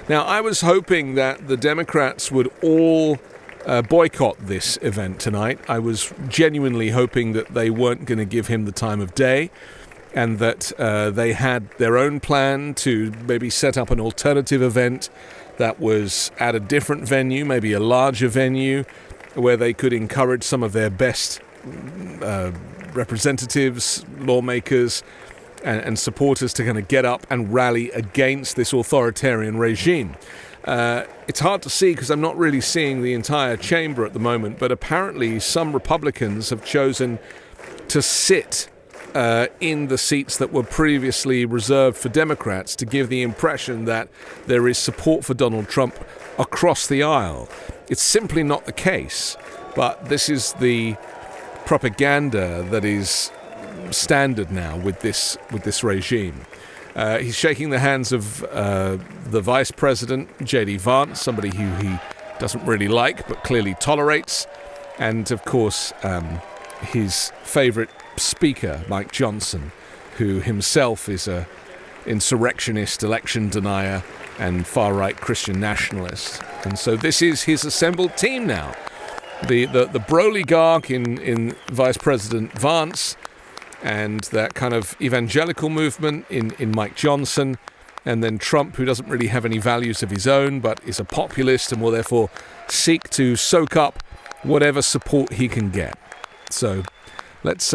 Now, I was hoping that the Democrats would all boycott this event tonight. I was genuinely hoping that they weren't going to give him the time of day, and that they had their own plan to maybe set up an alternative event that was at a different venue, maybe a larger venue, where they could encourage some of their best representatives, lawmakers, and supporters to kind of get up and rally against this authoritarian regime. It's hard to see because I'm not really seeing the entire chamber at the moment, but apparently some Republicans have chosen to sit in the seats that were previously reserved for Democrats to give the impression that there is support for Donald Trump across the aisle. It's simply not the case, but this is the propaganda that is standard now with this regime. He's shaking the hands of the Vice President, J.D. Vance, somebody who he doesn't really like but clearly tolerates, and of course his favorite speaker, Mike Johnson, who himself is a insurrectionist, election denier, and far-right Christian nationalist. And so this is his assembled team now. The Brolygarch in Vice President Vance, and that kind of evangelical movement in Mike Johnson, and then Trump, who doesn't really have any values of his own, but is a populist and will therefore seek to soak up whatever support he can get. So let's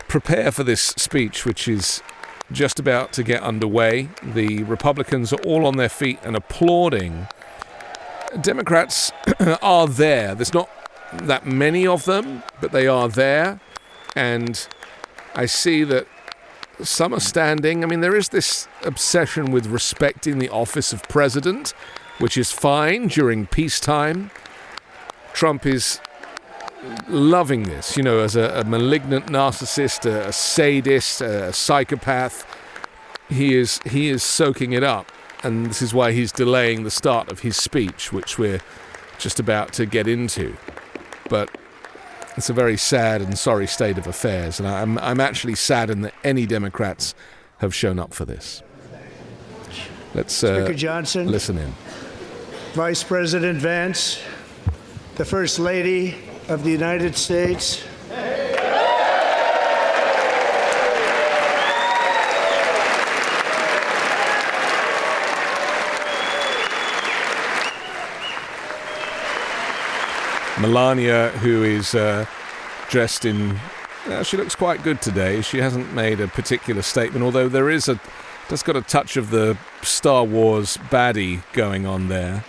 prepare for this speech, which is just about to get underway. The Republicans are all on their feet and applauding. Democrats are there. There's not that many of them, but they are there. And I see that some are standing. I mean, there is this obsession with respecting the office of president, which is fine during peacetime. Trump is loving this, as a malignant narcissist, a sadist, a psychopath. He is soaking it up, and this is why he's delaying the start of his speech, which we're just about to get into. But it's a very sad and sorry state of affairs, and I'm actually saddened that any Democrats have shown up for this. Let's Speaker Johnson, listen in. Vice President Vance, the First Lady of the United States. Melania, who is dressed in... she looks quite good today. She hasn't made a particular statement, although there is just got a touch of the Star Wars baddie going on there.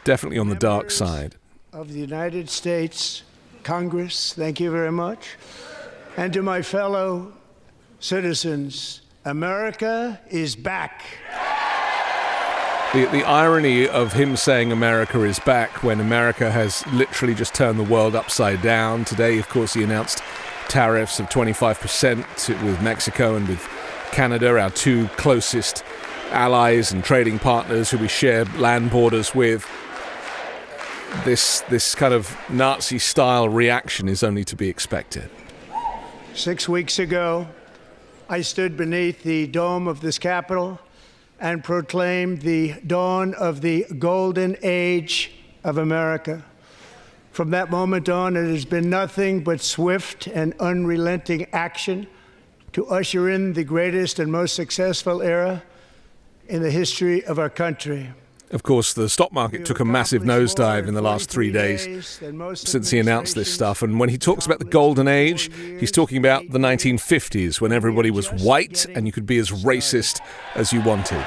Definitely on the dark side. Of the United States Congress, thank you very much. And to my fellow citizens, America is back. The irony of him saying America is back when America has literally just turned the world upside down. Today, of course, he announced tariffs of 25% with Mexico and with Canada, our two closest allies and trading partners who we share land borders with. This kind of Nazi-style reaction is only to be expected. 6 weeks ago, I stood beneath the dome of this Capitol and proclaimed the dawn of the golden age of America. From that moment on, it has been nothing but swift and unrelenting action to usher in the greatest and most successful era in the history of our country. Of course, the stock market took a massive nosedive in the last 3 days since he announced this stuff. And when he talks about the golden age, he's talking about the 1950s, when everybody was white and you could be as racist as you wanted.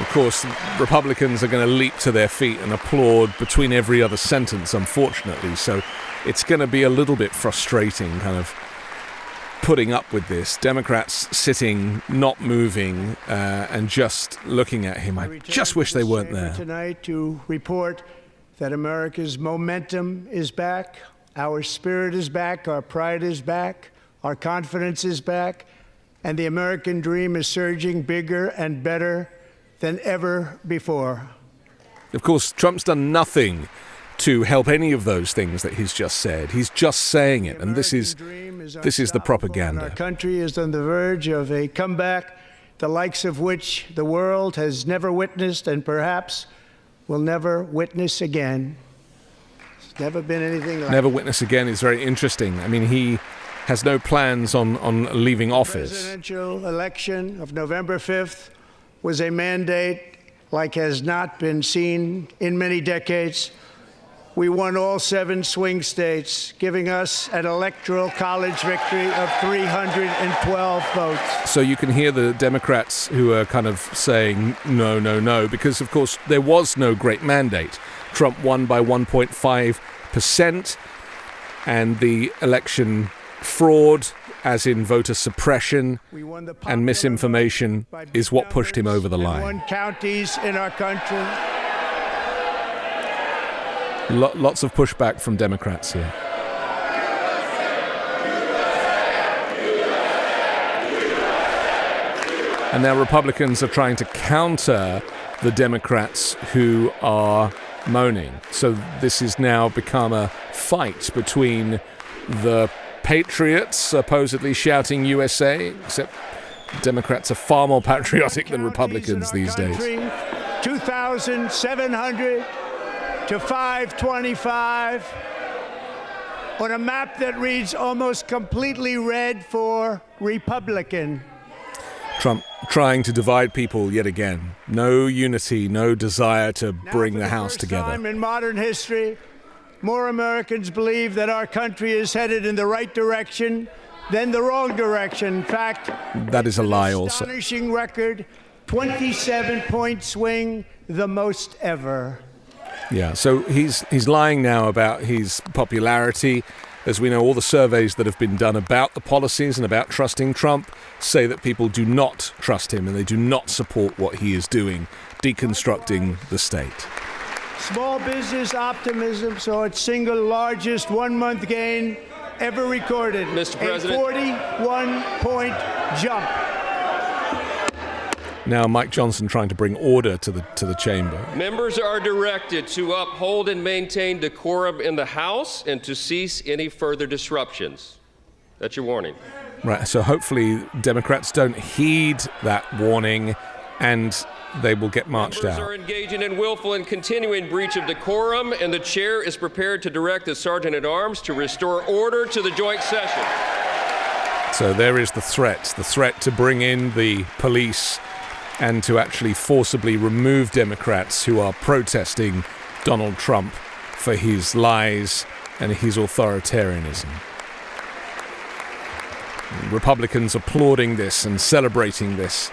Of course, Republicans are going to leap to their feet and applaud between every other sentence, unfortunately. So it's going to be a little bit frustrating, kind of putting up with this. Democrats sitting, not moving, and just looking at him. I just wish they weren't there. Tonight to report that America's momentum is back, our spirit is back, our pride is back, our confidence is back, and the American dream is surging bigger and better than ever before. Of course, Trump's done nothing to help any of those things that he's just said. He's just saying it, and this is the propaganda. Our country is on the verge of a comeback the likes of which the world has never witnessed and perhaps will never witness again. There's never been anything like Never witness again is very interesting. I mean, he has no plans on leaving office. The presidential election of November 5th was a mandate like has not been seen in many decades. We won all 7 swing states, giving us an electoral college victory of 312 votes. So you can hear the Democrats who are kind of saying no, no, no, because, of course, there was no great mandate. Trump won by 1.5%, and the election fraud, as in voter suppression and misinformation, is what pushed him over the line. 1 counties in our country. Lots of pushback from Democrats here. And now Republicans are trying to counter the Democrats who are moaning. So this has now become a fight between the patriots supposedly shouting USA, except Democrats are far more patriotic than Republicans these days. 2,700 to 525 on a map that reads almost completely red for Republican. Trump trying to divide people yet again. No unity, no desire to bring the House together. Time in modern history, more Americans believe that our country is headed in the right direction than the wrong direction. In fact, that is a lie also. Astonishing record, 27-point swing, the most ever. Yeah, so he's lying now about his popularity. As we know, all the surveys that have been done about the policies and about trusting Trump say that people do not trust him and they do not support what he is doing, deconstructing the state. Small business optimism saw its single largest one-month gain ever recorded. Mr. President. A 41-point jump. Now Mike Johnson trying to bring order to the chamber. Members are directed to uphold and maintain decorum in the House and to cease any further disruptions. That's your warning. Right, so hopefully Democrats don't heed that warning and they will get marched Members out. are engaging in willful and continuing breach of decorum, and the chair is prepared to direct the Sergeant-at-Arms to restore order to the joint session. So there is the threat to bring in the police and to actually forcibly remove Democrats who are protesting Donald Trump for his lies and his authoritarianism. Republicans applauding this and celebrating this.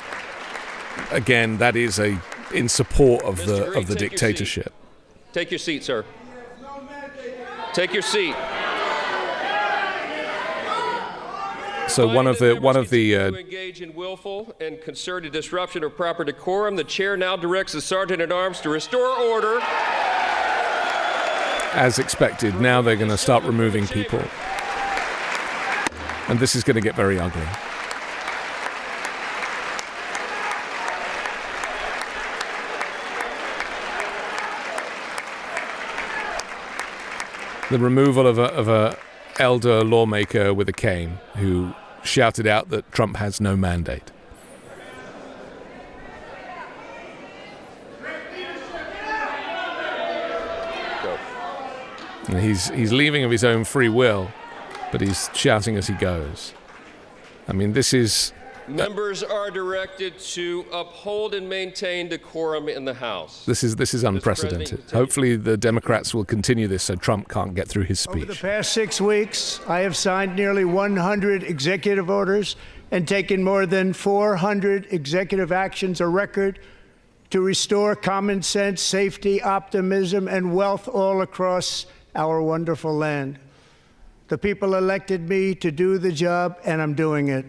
Again, that is in support of the dictatorship. Take your seat, sir. Take your seat. So one of the to engage in willful and concerted disruption of proper decorum, the chair now directs the Sergeant-at-Arms to restore order. As expected, now they're going to start removing people. And this is going to get very ugly. The removal of a elder lawmaker with a cane who shouted out that Trump has no mandate. And he's leaving of his own free will, but he's shouting as he goes. I mean, this is... Members are directed to uphold and maintain decorum in the House. This is unprecedented. Hopefully the Democrats will continue this so Trump can't get through his speech. Over the past 6 weeks, I have signed nearly 100 executive orders and taken more than 400 executive actions, a record, to restore common sense, safety, optimism, and wealth all across our wonderful land. The people elected me to do the job, and I'm doing it.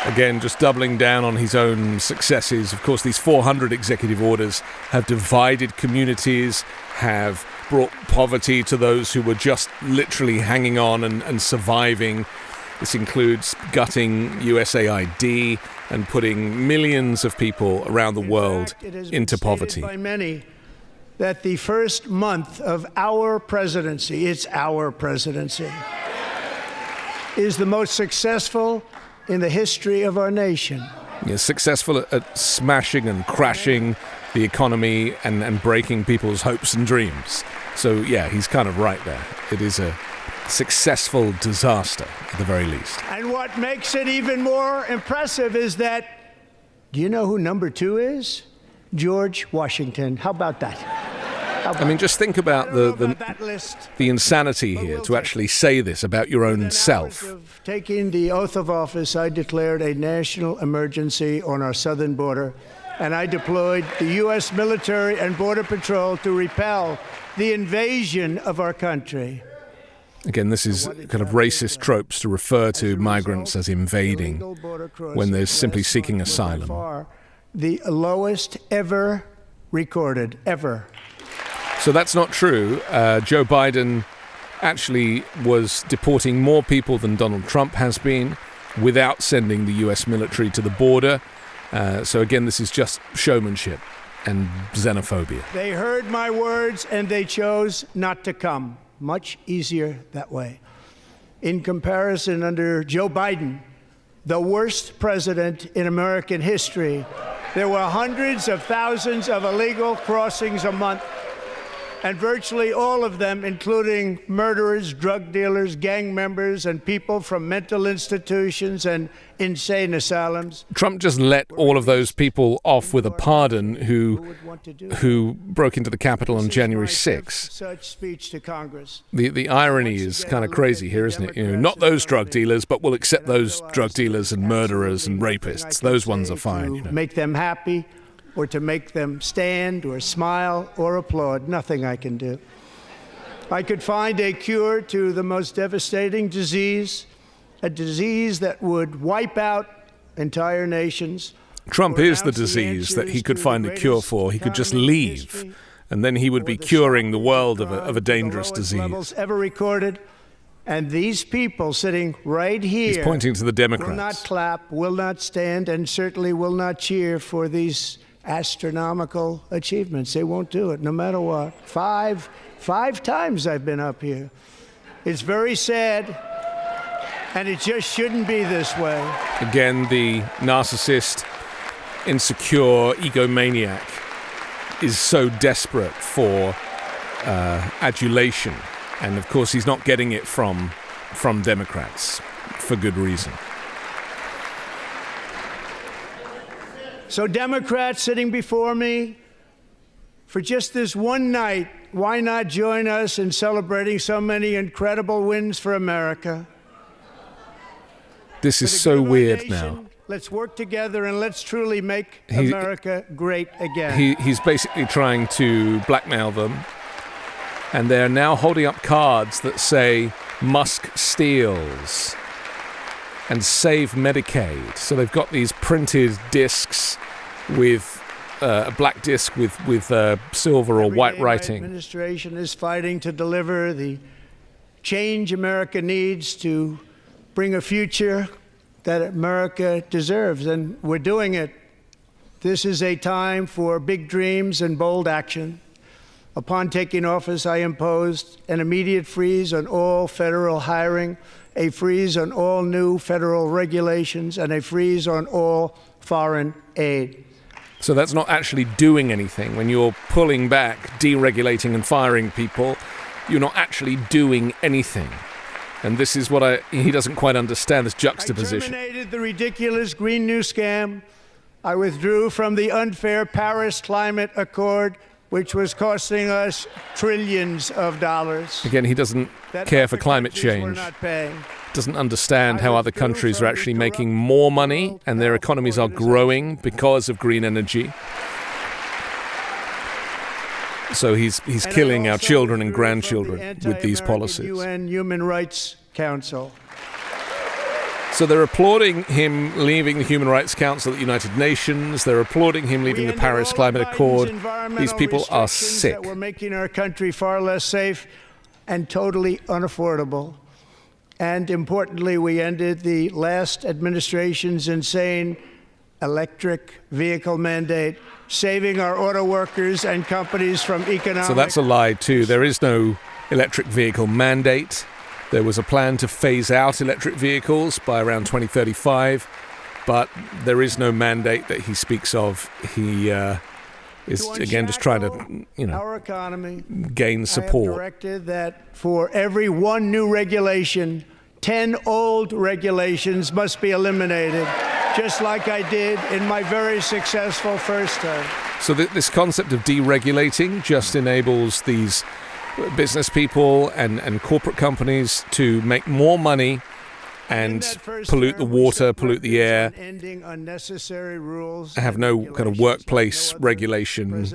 Again, just doubling down on his own successes. Of course, these 400 executive orders have divided communities, have brought poverty to those who were just literally hanging on and surviving. This includes gutting USAID and putting millions of people around the world into poverty. By many that the first month of our presidency, it's our presidency, is the most successful in the history of our nation. Yeah, successful at smashing and crashing the economy and breaking people's hopes and dreams. So, yeah, he's kind of right there. It is a successful disaster, at the very least. And what makes it even more impressive is that, do you know who number 2 is? George Washington. How about that? I mean, just think about the insanity here to actually say this about your own self. Taking the oath of office, I declared a national emergency on our southern border, and I deployed the U.S. military and Border Patrol to repel the invasion of our country. Again, this is kind of racist tropes to refer to migrants as invading when they're simply seeking asylum. The lowest ever recorded, ever. So that's not true. Joe Biden actually was deporting more people than Donald Trump has been without sending the U.S. military to the border. So again, this is just showmanship and xenophobia. They heard my words and they chose not to come. Much easier that way. In comparison, under Joe Biden, the worst president in American history, there were hundreds of thousands of illegal crossings a month, and virtually all of them, including murderers, drug dealers, gang members, and people from mental institutions and insane asylums. Trump just let all of those people off with a pardon who broke into the Capitol on January 6th. Such speech to Congress. The irony is kind of crazy here, isn't it? You know, not those drug dealers, but we'll accept those drug dealers and murderers and rapists. Those ones are fine. You know. Make them happy, or to make them stand or smile or applaud. Nothing I can do. I could find a cure to the most devastating disease, a disease that would wipe out entire nations. Trump is the disease that he could find a cure for. He could just leave, and then he would be curing the world of a dangerous disease. Ever recorded. And these people sitting right here, he's pointing to the Democrats, will not clap, will not stand, and certainly will not cheer for these astronomical achievements. They won't do it, no matter what. Five times I've been up here. It's very sad, and it just shouldn't be this way. Again, the narcissist, insecure, egomaniac is so desperate for adulation. And of course, he's not getting it from Democrats for good reason. So Democrats sitting before me, for just this one night, why not join us in celebrating so many incredible wins for America? This is so weird now. Let's work together and let's truly make America great again. He's basically trying to blackmail them. And they're now holding up cards that say Musk steals and save Medicaid. So they've got these printed discs with a black disc with silver or white writing. The administration is fighting to deliver the change America needs to bring a future that America deserves, and we're doing it. This is a time for big dreams and bold action. Upon taking office, I imposed an immediate freeze on all federal hiring, a freeze on all new federal regulations, and a freeze on all foreign aid. So that's not actually doing anything. When you're pulling back, deregulating and firing people, you're not actually doing anything. And this is what he doesn't quite understand, this juxtaposition. I terminated the ridiculous Green New Scam. I withdrew from the unfair Paris Climate Accord, which was costing us trillions of dollars. Again, he doesn't care for climate change. Doesn't understand how other countries are actually making more money and their economies are growing because of green energy. So he's killing our children and grandchildren with these policies. UN Human Rights Council. So they're applauding him leaving the Human Rights Council at the United Nations. They're applauding him leaving the Paris Climate Accord. These people are sick. We're making our country far less safe and totally unaffordable. And importantly, we ended the last administration's insane electric vehicle mandate, saving our auto workers and companies from economic... So that's a lie too. There is no electric vehicle mandate. There was a plan to phase out electric vehicles by around 2035, but there is no mandate that he speaks of. He is, again, just trying to, our economy, gain support. I have directed that for every one new regulation, 10 old regulations must be eliminated, just like I did in my very successful first term. So this concept of deregulating just enables these business people and corporate companies to make more money and pollute the water, pollute the air, have no kind of workplace regulation,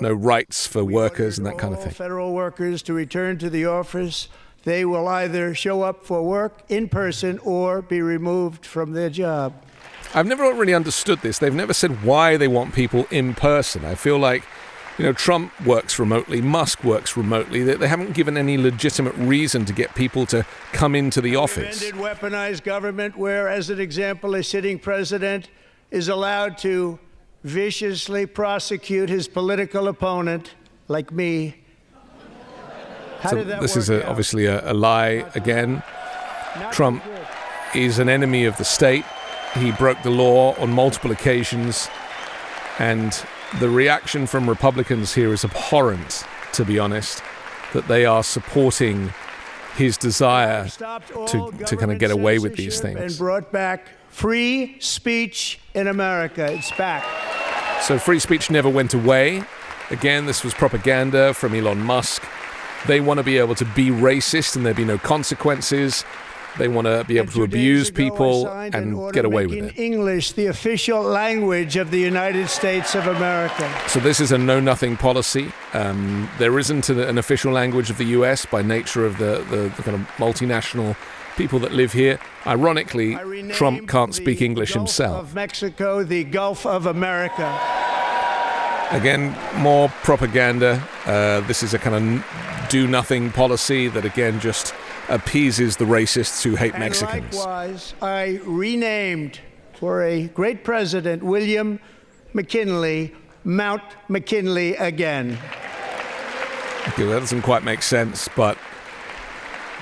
no rights for workers and that kind of thing. Federal workers to return to the office, they will either show up for work in person or be removed from their job. I've never really understood this. They've never said why they want people in person. I feel like, Trump works remotely, Musk works remotely. They haven't given any legitimate reason to get people to come into the office. Ended weaponized government where, as an example, a sitting president is allowed to viciously prosecute his political opponent, like me. So this is obviously a lie again. Trump is an enemy of the state. He broke the law on multiple occasions, and the reaction from Republicans here is abhorrent, to be honest, that they are supporting his desire to kind of get away with these things. And brought back free speech in America. It's back. So free speech never went away. Again, this was propaganda from Elon Musk. They want to be able to be racist and there be no consequences. They want to be able to abuse people and get away with it. English the official language of the United States of America. So this is a know-nothing policy. There isn't an official language of the U.S. by nature of the kind of multinational people that live here. Ironically, Trump can't speak English himself. Of Mexico, the Gulf of America. Again, more propaganda. This is a kind of do-nothing policy that, again, just appeases the racists who hate Mexicans. Likewise, I renamed for a great president, William McKinley, Mount McKinley again. Okay, that doesn't quite make sense, but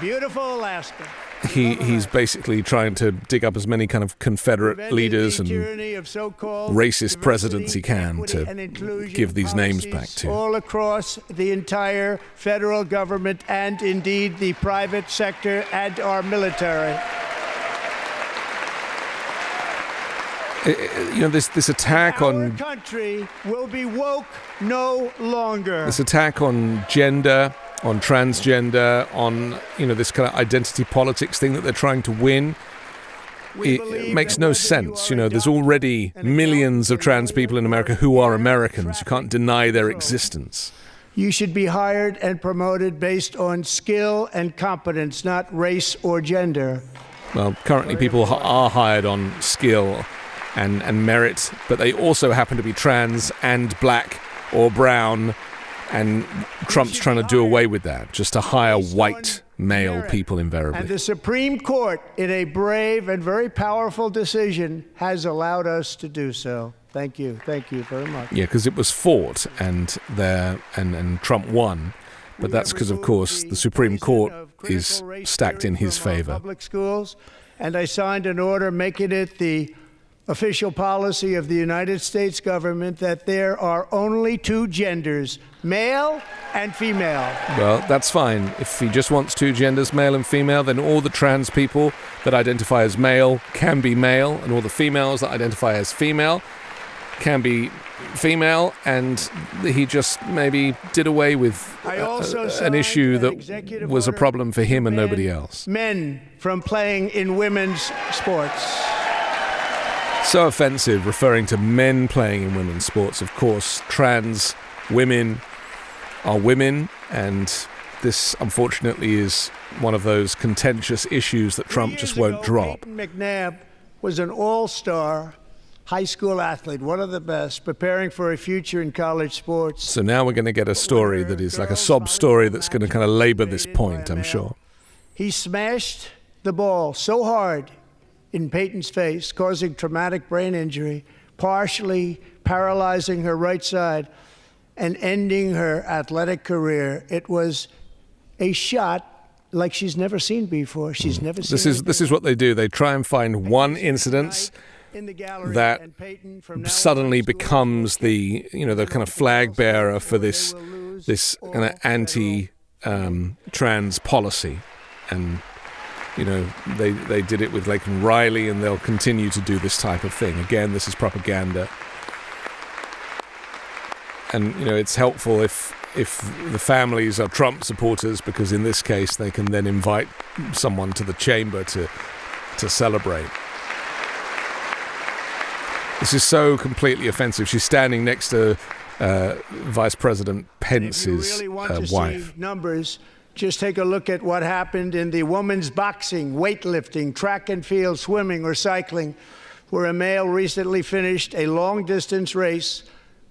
beautiful Alaska. He's basically trying to dig up as many kind of Confederate leaders and racist presidents he can to give these names back to. All across the entire federal government and indeed the private sector and our military. This attack on our country will be woke no longer. This attack on gender, on transgender, on this kind of identity politics thing that they're trying to win. It makes no sense. There's already millions of trans people in America who are Americans. You can't deny their existence. You should be hired and promoted based on skill and competence, not race or gender. Well, currently people are hired on skill and merit, but they also happen to be trans and black or brown. And Trump's trying to do away with that, just to hire white male people invariably. And the Supreme Court, in a brave and very powerful decision, has allowed us to do so. Thank you. Thank you very much. Yeah, because it was fought and Trump won. But that's because, of course, the Supreme Court is stacked in his favor. Public schools, and I signed an order making it the official policy of the United States government that there are only two genders, male and female. Well, that's fine. If he just wants two genders, male and female, then all the trans people that identify as male can be male, and all the females that identify as female can be female, and he just maybe did away with an issue that was a problem for him and nobody else. Men from playing in women's sports. So offensive, referring to men playing in women's sports. Of course, trans women are women, and this, unfortunately, is one of those contentious issues that Trump just won't drop. Peyton McNabb was an all-star high school athlete, one of the best, preparing for a future in college sports. So now we're going to get a story that is like a sob story that's going to kind of labor this point, I'm sure. He smashed the ball so hard in Peyton's face, causing traumatic brain injury, partially paralyzing her right side and ending her athletic career. It was a shot like she's never seen before. She's never seen. This is what they do. They try and find one incident that suddenly becomes the kind of flag bearer for this kind of anti-trans policy, and they did it with Laken Riley, and they'll continue to do this type of thing. Again, this is propaganda, and it's helpful if the families are Trump supporters, because in this case they can then invite someone to the chamber to celebrate. This is so completely offensive. She's standing next to Vice President Pence's wife. If you really want to see numbers, just take a look at what happened in the women's boxing, weightlifting, track and field, swimming, or cycling, where a male recently finished a long-distance race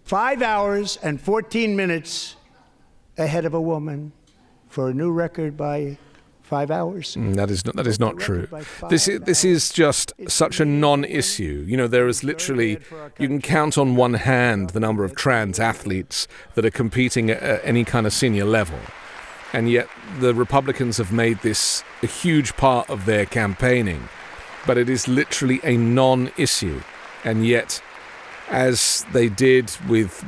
5 hours and 14 minutes ahead of a woman for a new record by 5 hours. That is not true. This is just such a non-issue. There is literally, you can count on one hand the number of trans athletes that are competing at any kind of senior level. And yet the Republicans have made this a huge part of their campaigning. But it is literally a non-issue. And yet, as they did with,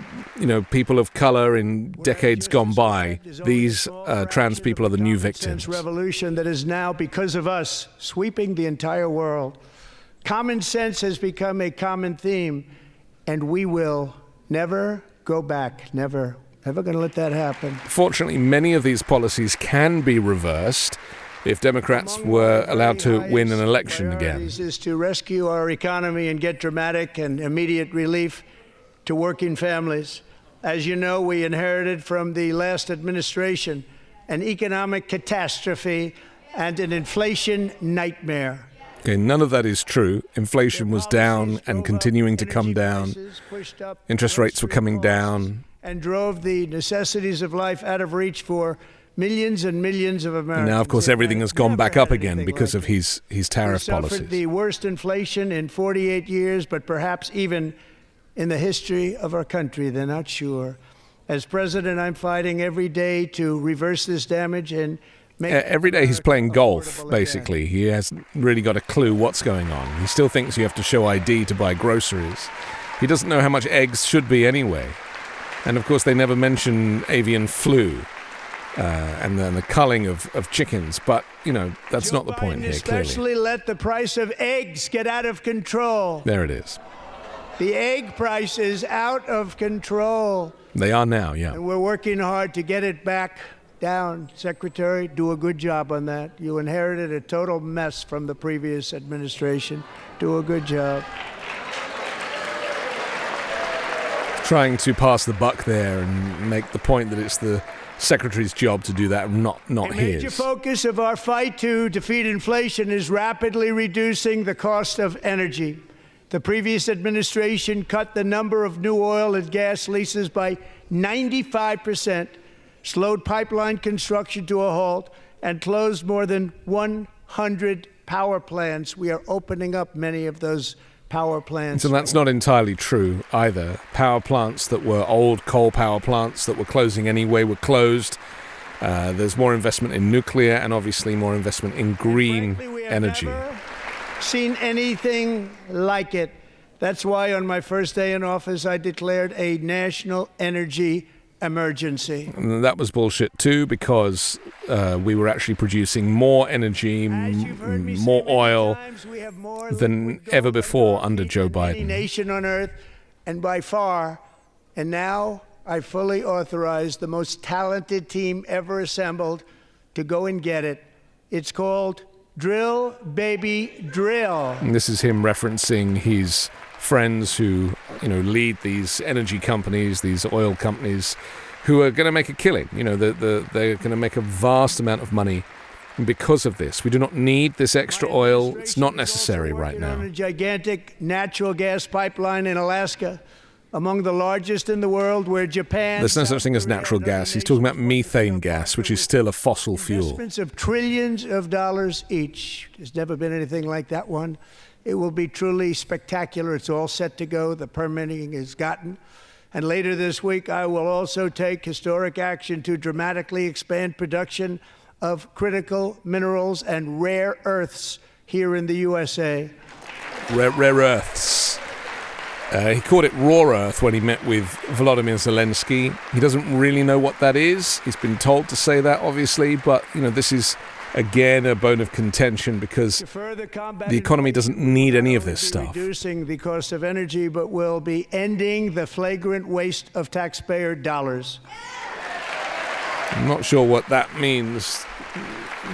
people of color in decades gone by, these trans people are the new victims. Revolution that is now, because of us, sweeping the entire world. Common sense has become a common theme, and we will never go back. Never going to let that happen. Fortunately, many of these policies can be reversed if Democrats were allowed to win an election again. Is to rescue our economy and get dramatic and immediate relief to working families. As you know, we inherited from the last administration an economic catastrophe and an inflation nightmare. Okay, none of that is true. Inflation was down and continuing to come down. Interest rates were coming down. And drove the necessities of life out of reach for millions and millions of Americans. Now, of course, everything has gone back up again because of his tariff policies. We suffered the worst inflation in 48 years, but perhaps even in the history of our country. They're not sure. As president, I'm fighting every day to reverse this damage and make every day he's playing golf, basically. He hasn't really got a clue what's going on. He still thinks you have to show ID to buy groceries. He doesn't know how much eggs should be anyway. And, of course, they never mention avian flu. And then the culling of chickens. But, that's not the point here, clearly. Especially let the price of eggs get out of control. There it is. The egg price is out of control. They are now, yeah. And we're working hard to get it back down. Secretary, do a good job on that. You inherited a total mess from the previous administration. Do a good job. Trying to pass the buck there and make the point that it's the Secretary's job to do that, not his. A major focus of our fight to defeat inflation is rapidly reducing the cost of energy. The previous administration cut the number of new oil and gas leases by 95%, slowed pipeline construction to a halt, and closed more than 100 power plants. We are opening up many of those power plants. So that's not entirely true either. Power plants that were old coal power plants that were closing anyway were closed. There's more investment in nuclear and obviously more investment in green energy. Never seen anything like it. That's why on my first day in office I declared a national energy emergency. And that was bullshit too, because we were actually producing more energy, more oil than ever before under Joe Biden. Any nation on earth, and by far. And now I fully authorize the most talented team ever assembled to go and get it. It's called Drill, Baby, Drill. And this is him referencing his friends who, lead these energy companies, these oil companies, who are going to make a killing. They're going to make a vast amount of money because of this. We do not need this extra oil. It's not necessary right now. On a gigantic natural gas pipeline in Alaska, among the largest in the world, where Japan... There's no such thing as natural gas. He's talking about methane gas, which is still a fossil fuel. Investments of trillions of dollars each. There's never been anything like that one. It will be truly spectacular. It's all set to go. The permitting is gotten. And later this week, I will also take historic action to dramatically expand production of critical minerals and rare earths here in the USA. Rare earths. He called it raw earth when he met with Volodymyr Zelensky. He doesn't really know what that is. He's been told to say that, obviously, but this is again a bone of contention because the economy doesn't need any of this stuff. Reducing the cost of energy, but will be ending the flagrant waste of taxpayer dollars. I'm not sure what that means.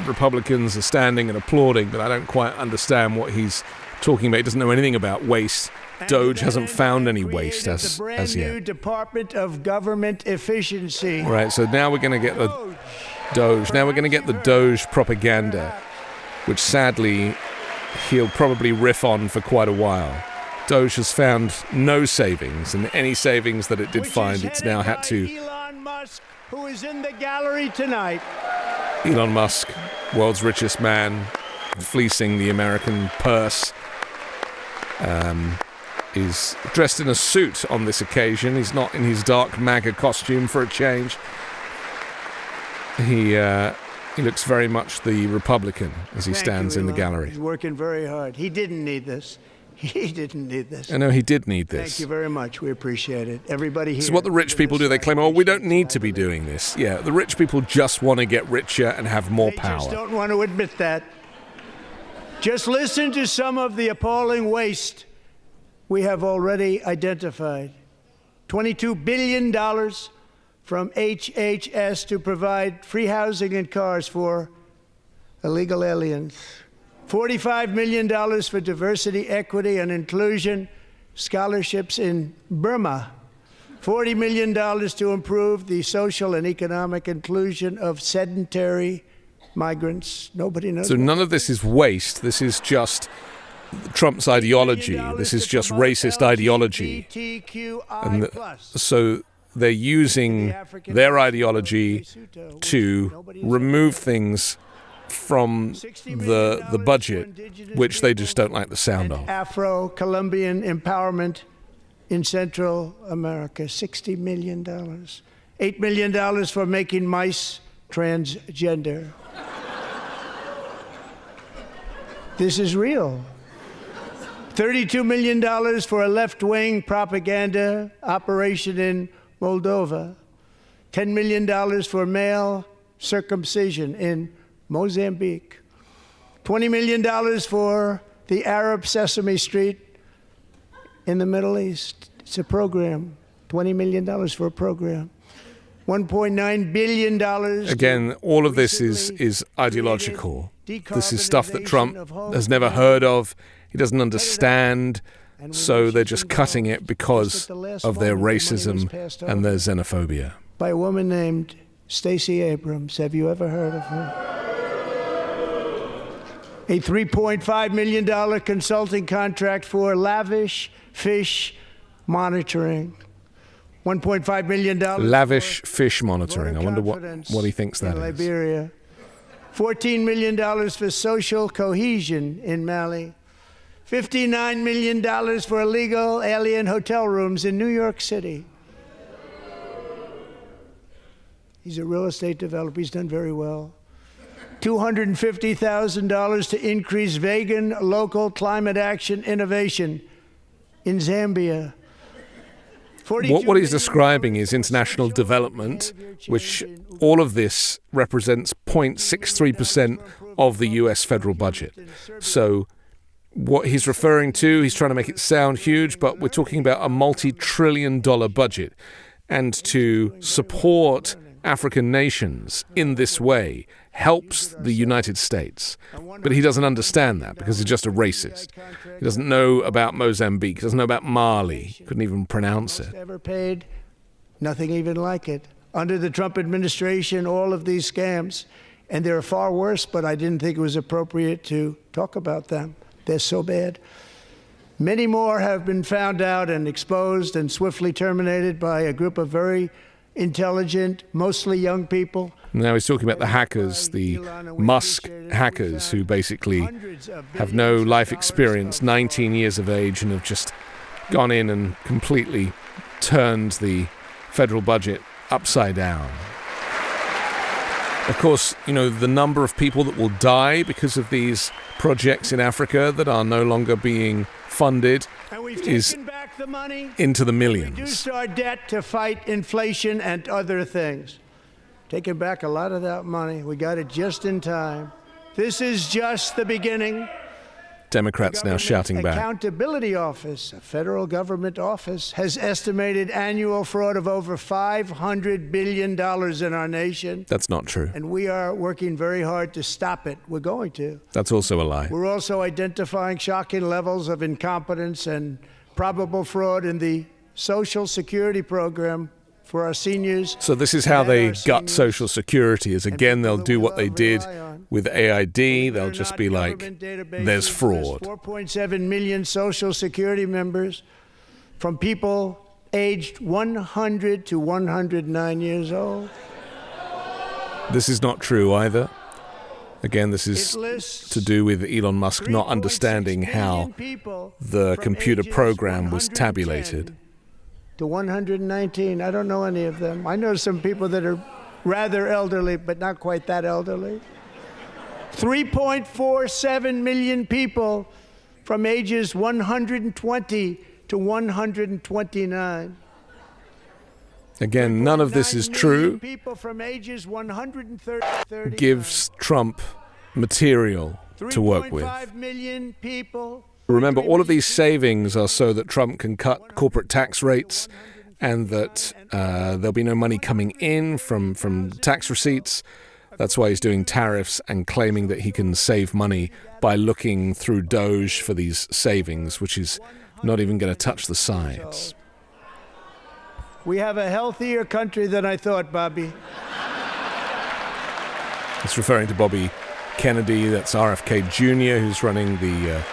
Republicans are standing and applauding, but I don't quite understand what he's talking about. He doesn't know anything about waste. Doge hasn't found any waste as yet. New Department of Government Efficiency. Right, so now we're going to get the Doge. Now we're going to get the Doge propaganda, which sadly he'll probably riff on for quite a while. Doge has found no savings, and any savings that it did find, it's now had to. Elon Musk, who is in the gallery tonight. Elon Musk, world's richest man, fleecing the American purse, is dressed in a suit on this occasion. He's not in his dark MAGA costume for a change. He looks very much the Republican as he stands in the gallery. He's working very hard. He didn't need this. He didn't need this. I know he did need this. Thank you very much. We appreciate it. Everybody here. This is what the rich people do. They claim, oh, we don't need to be doing this. Yeah, the rich people just want to get richer and have more power. They just don't want to admit that. Just listen to some of the appalling waste we have already identified. $22 billion from HHS to provide free housing and cars for illegal aliens. $45 million for diversity, equity, and inclusion scholarships in Burma. $40 million to improve the social and economic inclusion of sedentary migrants. Nobody knows. So none of this is waste. This is just Trump's ideology. This is just racist ideology. And so they're using their ideology to remove things from the budget, which they just don't like the sound of. Afro-Colombian empowerment in Central America, $60 million. $8 million for making mice transgender. This is real. $32 million for a left-wing propaganda operation in Moldova. $10 million for male circumcision in Mozambique. $20 million for the Arab Sesame Street in the Middle East. It's a program. $20 million for a program. $1.9 billion. Again, all of this is ideological. This is stuff that Trump has never heard of. He doesn't understand. So they're just cutting it because of their racism and their xenophobia. By a woman named Stacey Abrams. Have you ever heard of her? A $3.5 million consulting contract for lavish fish monitoring. $1.5 million. Lavish fish monitoring. I wonder what he thinks that is. Liberia. $14 million for social cohesion in Mali. $59 million for illegal alien hotel rooms in New York City. He's a real estate developer. He's done very well. $250,000 to increase vegan local climate action innovation in Zambia. What he's describing is international development, which all of this represents 0.63% of the US federal budget. So what he's referring to, he's trying to make it sound huge, but we're talking about a multi-trillion-dollar budget. And to support African nations in this way helps the United States. But he doesn't understand that because he's just a racist. He doesn't know about Mozambique. He doesn't know about Mali. Couldn't even pronounce it. Ever paid? Nothing even like it. Under the Trump administration, all of these scams, and they're far worse, but I didn't think it was appropriate to talk about them. They're so bad. Many more have been found out and exposed and swiftly terminated by a group of very intelligent, mostly young people. Now he's talking about the hackers, the Musk hackers, who basically have no life experience, 19 years of age, and have just gone in and completely turned the federal budget upside down. Of course, the number of people that will die because of these projects in Africa that are no longer being funded is back the money, into the millions. Reduced our debt to fight inflation and other things. Taking back a lot of that money. We got it just in time. This is just the beginning. Democrats now shouting back. Accountability Office, a federal government office, has estimated annual fraud of over $500 billion in our nation. That's not true. And we are working very hard to stop it. We're going to. That's also a lie. We're also identifying shocking levels of incompetence and probable fraud in the Social Security program for our seniors. So this is how they gut Social Security, is again they'll do what they did with AID. They'll just be like, there's fraud. 4.7 million Social Security members from people aged 100 to 109 years old. This is not true either. Again, this is to do with Elon Musk not understanding how the computer program was tabulated. To 119. I don't know any of them. I know some people that are rather elderly, but not quite that elderly. 3.47 million people from ages 120 to 129. Again, none of this is true. People from ages 130 gives Trump material to work with. 3.5 million people. Remember, all of these savings are so that Trump can cut corporate tax rates and that there'll be no money coming in from tax receipts. That's why he's doing tariffs and claiming that he can save money by looking through Doge for these savings, which is not even going to touch the sides. We have a healthier country than I thought, Bobby. It's referring to Bobby Kennedy. That's RFK Jr., who's running the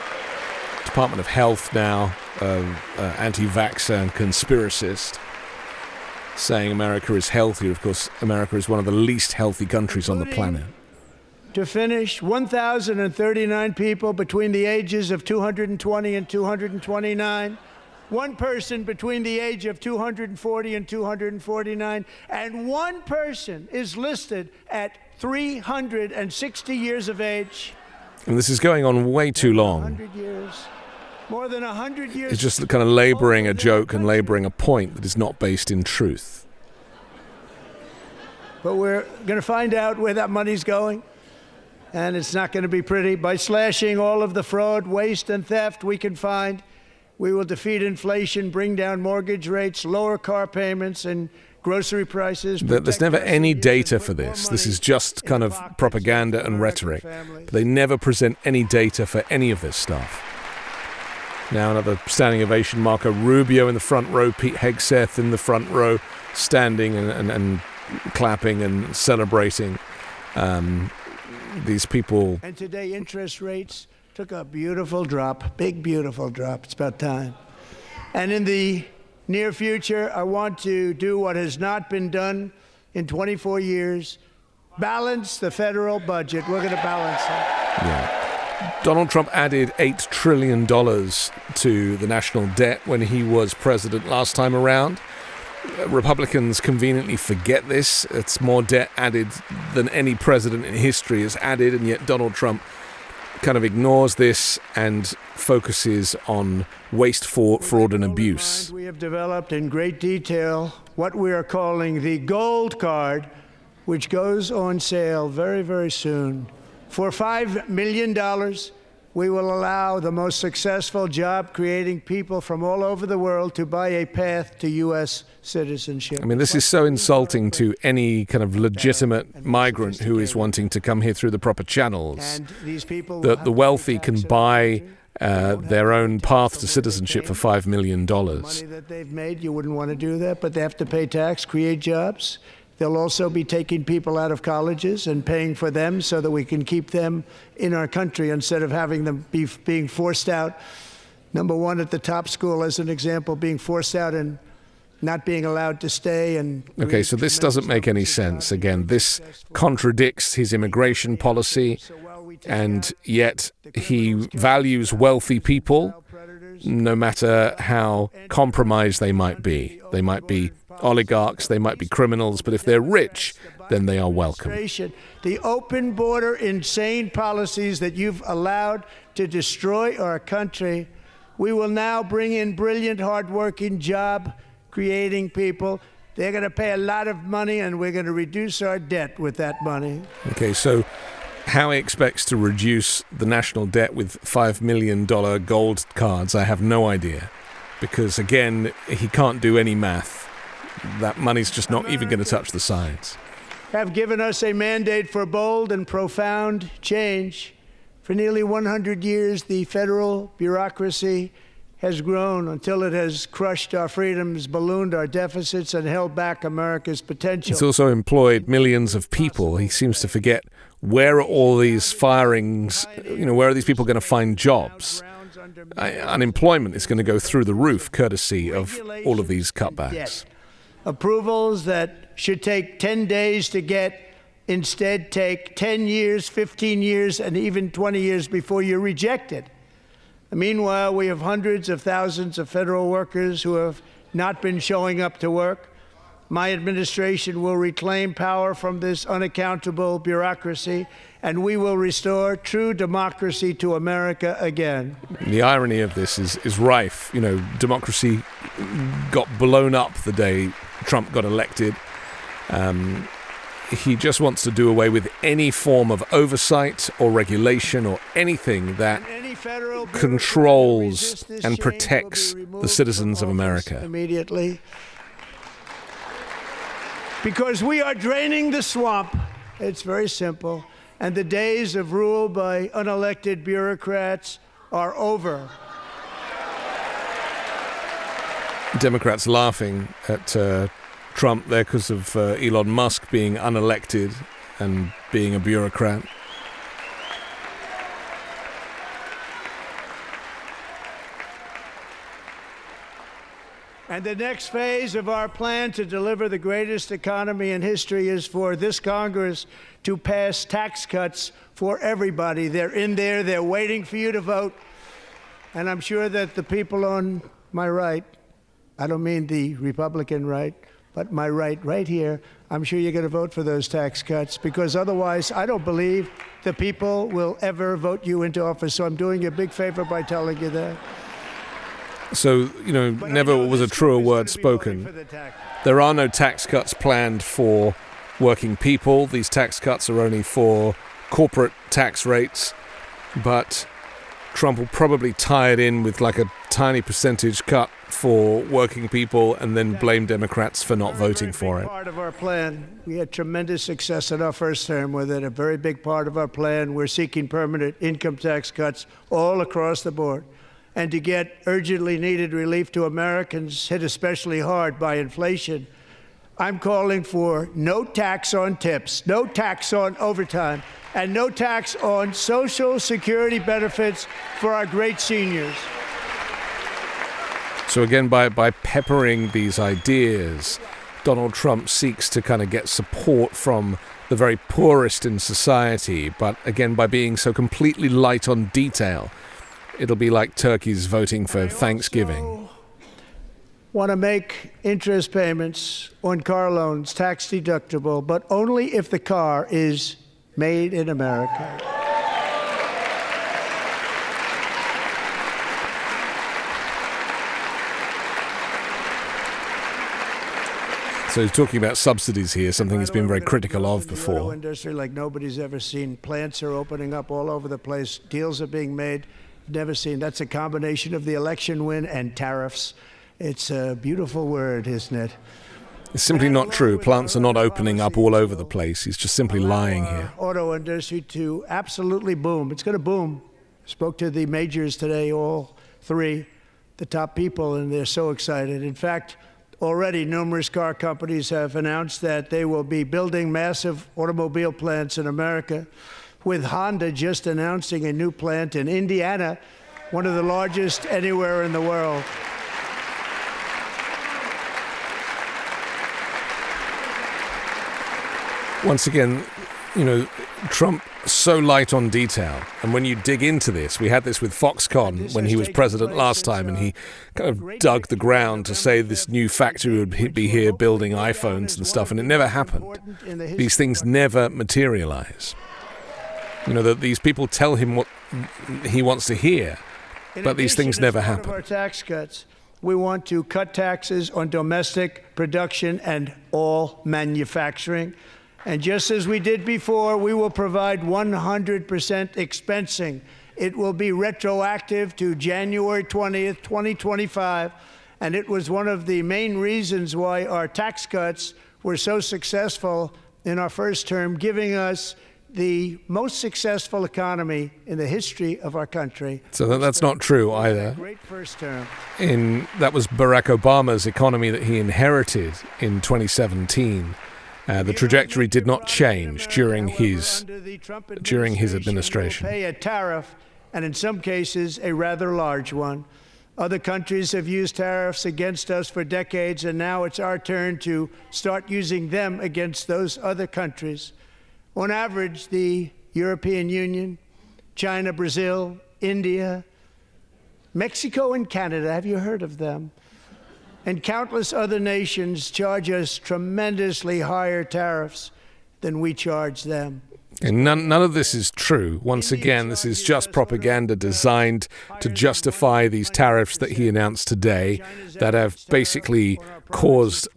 Department of Health now, anti-vaxxer and conspiracist, saying America is healthier. Of course, America is one of the least healthy countries on the planet. To finish, 1,039 people between the ages of 220 and 229, one person between the age of 240 and 249, and one person is listed at 360 years of age. And this is going on way too long. 100 years. More than 100 years. It's just kind of laboring a joke and laboring a point that is not based in truth. But we're going to find out where that money's going, and it's not going to be pretty. By slashing all of the fraud, waste, and theft we can find, we will defeat inflation, bring down mortgage rates, lower car payments, and grocery prices. There's never any data for this. This is just kind of propaganda and rhetoric. But they never present any data for any of this stuff. Now another standing ovation. Marco Rubio in the front row, Pete Hegseth in the front row, standing and clapping and celebrating. These people. And today interest rates took a beautiful drop, big beautiful drop. It's about time. And in the near future, I want to do what has not been done in 24 years, balance the federal budget. We're going to balance it. Yeah. Donald Trump added $8 trillion to the national debt when he was president last time around. Republicans conveniently forget this. It's more debt added than any president in history has added, and yet Donald Trump kind of ignores this and focuses on waste, fraud, and abuse. We have developed in great detail what we are calling the Gold Card, which goes on sale very, very soon. For $5 million, we will allow the most successful job-creating people from all over the world to buy a path to U.S. citizenship. I mean, this is so insulting to any kind of legitimate migrant who is wanting to come here through the proper channels. The wealthy can buy their own path to citizenship for $5 million. Money that they've made, you wouldn't want to do that, but they have to pay tax, create jobs. They'll also be taking people out of colleges and paying for them so that we can keep them in our country instead of having them being forced out. Number one, at the top school, as an example, being forced out and not being allowed to stay. Okay, so this doesn't make any sense. Again, this contradicts his immigration policy, and yet he values wealthy people no matter how compromised they might be. They might be oligarchs, they might be criminals, but if they're rich, then they are welcome. The open border, insane policies that you've allowed to destroy our country, we will now bring in brilliant, hardworking, job-creating people. They're going to pay a lot of money, and we're going to reduce our debt with that money. Okay, so how he expects to reduce the national debt with $5 million gold cards, I have no idea. Because, again, he can't do any math. That money's just not even going to touch the sides. Have given us a mandate for bold and profound change. For nearly 100 years, the federal bureaucracy has grown until it has crushed our freedoms, ballooned our deficits, and held back America's potential. It's also employed millions of people. He seems to forget, where are all these firings, where are these people going to find jobs? Unemployment is going to go through the roof, courtesy of all of these cutbacks. Approvals that should take 10 days to get instead take 10 years, 15 years, and even 20 years before you're rejected. Meanwhile, we have hundreds of thousands of federal workers who have not been showing up to work. My administration will reclaim power from this unaccountable bureaucracy, and we will restore true democracy to America again. The irony of this is rife. Democracy got blown up the day Trump got elected. He just wants to do away with any form of oversight or regulation or anything that controls and protects the citizens of America. Immediately. Because we are draining the swamp. It's very simple. And the days of rule by unelected bureaucrats are over. Democrats laughing at Trump there because of Elon Musk being unelected and being a bureaucrat. And the next phase of our plan to deliver the greatest economy in history is for this Congress to pass tax cuts for everybody. They're in there. They're waiting for you to vote. And I'm sure that the people on my right, I don't mean the Republican right, but my right here, I'm sure you're going to vote for those tax cuts, because otherwise I don't believe the people will ever vote you into office. So I'm doing you a big favor by telling you that. So, never was a truer word spoken. There are no tax cuts planned for working people. These tax cuts are only for corporate tax rates. But Trump will probably tie it in with like a tiny percentage cut for working people and then blame Democrats for not voting for it. Part of our plan. We had tremendous success in our first term with it. A very big part of our plan. We're seeking permanent income tax cuts all across the board. And to get urgently needed relief to Americans hit especially hard by inflation, I'm calling for no tax on tips, no tax on overtime, and no tax on Social Security benefits for our great seniors. So again, by peppering these ideas, Donald Trump seeks to kind of get support from the very poorest in society, but again, by being so completely light on detail, it'll be like turkeys voting for Thanksgiving. Want to make interest payments on car loans tax deductible, but only if the car is made in America. So he's talking about subsidies here, something he's been very critical of before. The auto industry like nobody's ever seen. Plants are opening up all over the place. Deals are being made. Never seen. That's a combination of the election win and tariffs. It's a beautiful word, isn't it? It's simply not true. Plants are not opening up all over the place. He's just simply lying here. Auto industry to absolutely boom. It's going to boom. Spoke to the majors today, all three, the top people, and they're so excited. In fact, already numerous car companies have announced that they will be building massive automobile plants in America, with Honda just announcing a new plant in Indiana, one of the largest anywhere in the world. Once again, Trump so light on detail. And when you dig into this, we had this with Foxconn when he was president last time, and he kind of dug the ground to say this new factory would be here building iPhones and stuff, and it never happened. These things never materialize. That these people tell him what he wants to hear, but these things never happen. Our tax cuts, we want to cut taxes on domestic production and all manufacturing. And just as we did before, we will provide 100% expensing. It will be retroactive to January 20th, 2025. And it was one of the main reasons why our tax cuts were so successful in our first term, giving us the most successful economy in the history of our country. So that's not true either. Great first term. That was Barack Obama's economy that he inherited in 2017. The trajectory did not change during his administration. Pay a tariff, and in some cases, a rather large one. Other countries have used tariffs against us for decades, and now it's our turn to start using them against those other countries. On average, the European Union, China, Brazil, India, Mexico, and Canada, have you heard of them? And countless other nations charge us tremendously higher tariffs than we charge them. And none of this is true. Once again, this is just propaganda designed to justify these tariffs that he announced today that have basically caused